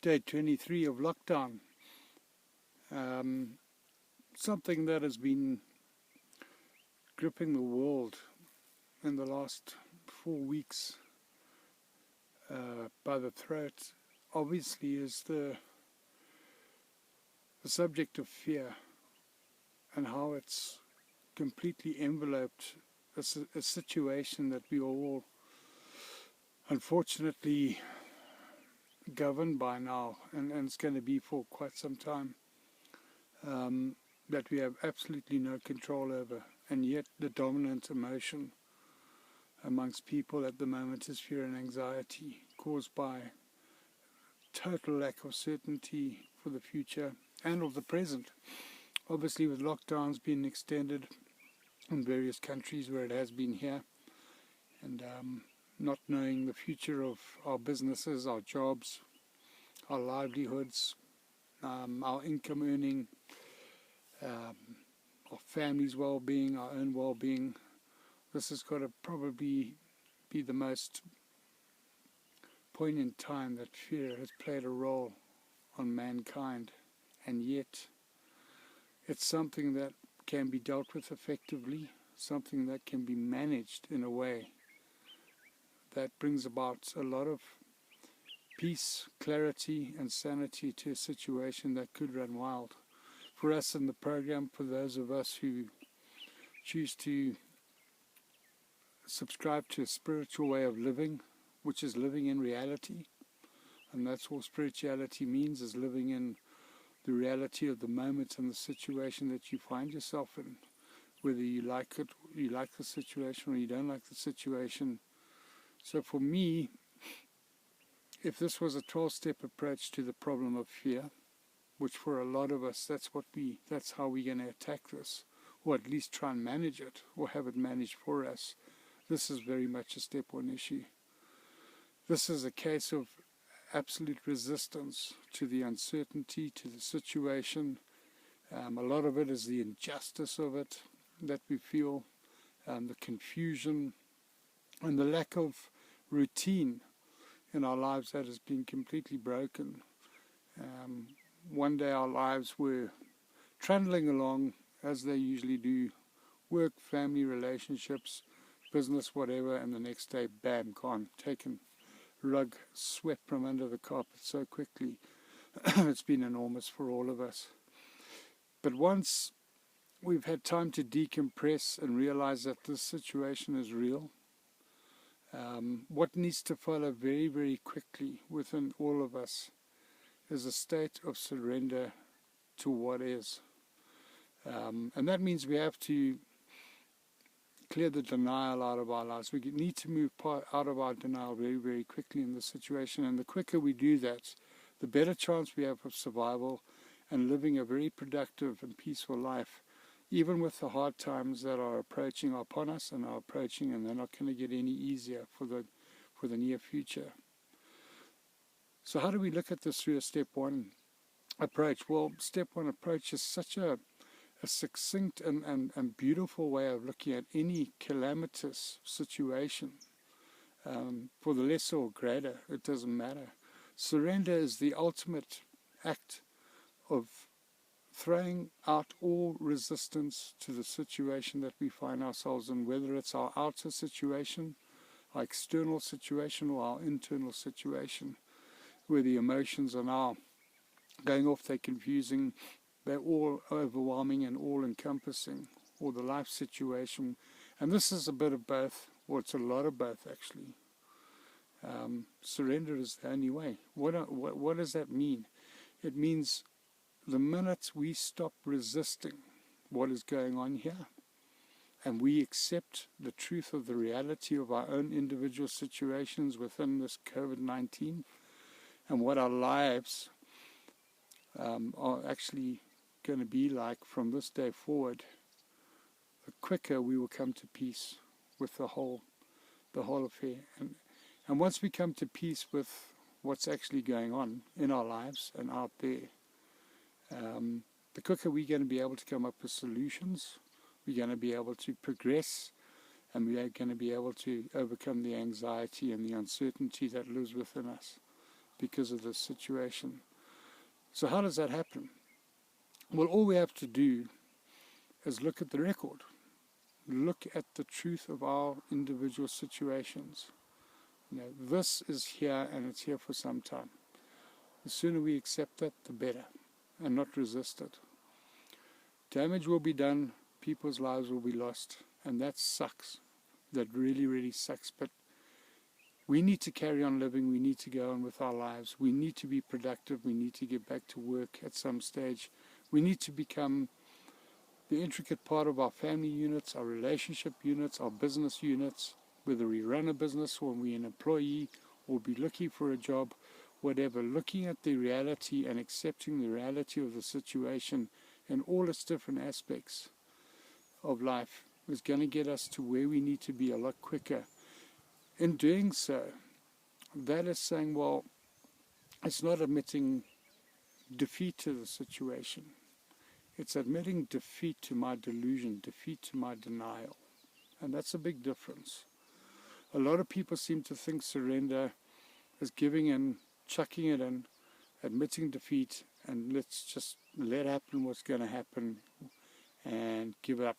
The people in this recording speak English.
day 23 of lockdown. Something that has been gripping the world in the last 4 weeks by the throat, obviously, is the subject of fear and how it's completely enveloped a situation that we are all unfortunately governed by now, and it's going to be for quite some time, that we have absolutely no control over. And yet the dominant emotion amongst people at the moment is fear and anxiety, caused by total lack of certainty for the future and of the present. Obviously, with lockdowns being extended in various countries where it has been here, and not knowing the future of our businesses, our jobs, our livelihoods, our income earning, our family's well-being, our own well-being. This has got to probably be the most poignant time that fear has played a role on mankind, and yet it's something that can be dealt with effectively, something that can be managed in a way that brings about a lot of peace, clarity and sanity to a situation that could run wild. For us in the program, for those of us who choose to subscribe to a spiritual way of living, which is living in reality, and that's all spirituality means, is living in the reality of the moment and the situation that you find yourself in, whether you like it, you like the situation, or you don't like the situation. So for me, if this was a 12-step approach to the problem of fear, which for a lot of us, that's how we're going to attack this, or at least try and manage it, or have it managed for us. This is very much a step one issue. This is a case of absolute resistance to the uncertainty, to the situation. A lot of it is the injustice of it that we feel, the confusion, and the lack of routine in our lives that has been completely broken. One day our lives were trundling along as they usually do, work, family, relationships, business, whatever, and the next day, bam, gone, taken, rug swept from under the carpet so quickly. It's been enormous for all of us. But once we've had time to decompress and realize that this situation is real, what needs to follow very, very quickly within all of us is a state of surrender to what is. And that means we have to clear the denial out of our lives. We need to move out of our denial very, very quickly in this situation. And the quicker we do that, the better chance we have of survival and living a very productive and peaceful life, even with the hard times that are approaching upon us and are approaching, and they're not going to get any easier for the near future. So how do we look at this through a step one approach? Well, step one approach is such a succinct and beautiful way of looking at any calamitous situation, for the lesser or greater, it doesn't matter. Surrender is the ultimate act of throwing out all resistance to the situation that we find ourselves in, whether it's our outer situation, our external situation, or our internal situation, where the emotions are now going off, they're confusing, they're all overwhelming and all-encompassing, or the life situation. And this is a bit of both, or it's a lot of both, actually. Surrender is the only way. What does that mean? It means the minute we stop resisting what is going on here, and we accept the truth of the reality of our own individual situations within this COVID-19, and what our lives are actually going to be like from this day forward, the quicker we will come to peace with the whole affair. And once we come to peace with what's actually going on in our lives and out there, the quicker we're going to be able to come up with solutions, we're going to be able to progress, and we are going to be able to overcome the anxiety and the uncertainty that lives within us. because of the situation. So how does that happen? Well, all we have to do is look at the record. Look at the truth of our individual situations. This is here, and it's here for some time. The sooner we accept that, the better, and not resist it. Damage will be done, people's lives will be lost, and that sucks. That really, really sucks. But we need to carry on living. We need to go on with our lives. We need to be productive. We need to get back to work at some stage. We need to become the intricate part of our family units, our relationship units, our business units, whether we run a business or we're an employee or be looking for a job, whatever. Looking at the reality and accepting the reality of the situation in all its different aspects of life is going to get us to where we need to be a lot quicker. In doing so, that is saying, well, it's not admitting defeat to the situation. It's admitting defeat to my delusion, defeat to my denial. And that's a big difference. A lot of people seem to think surrender is giving in, chucking it in, admitting defeat, and let's just let happen what's going to happen and give up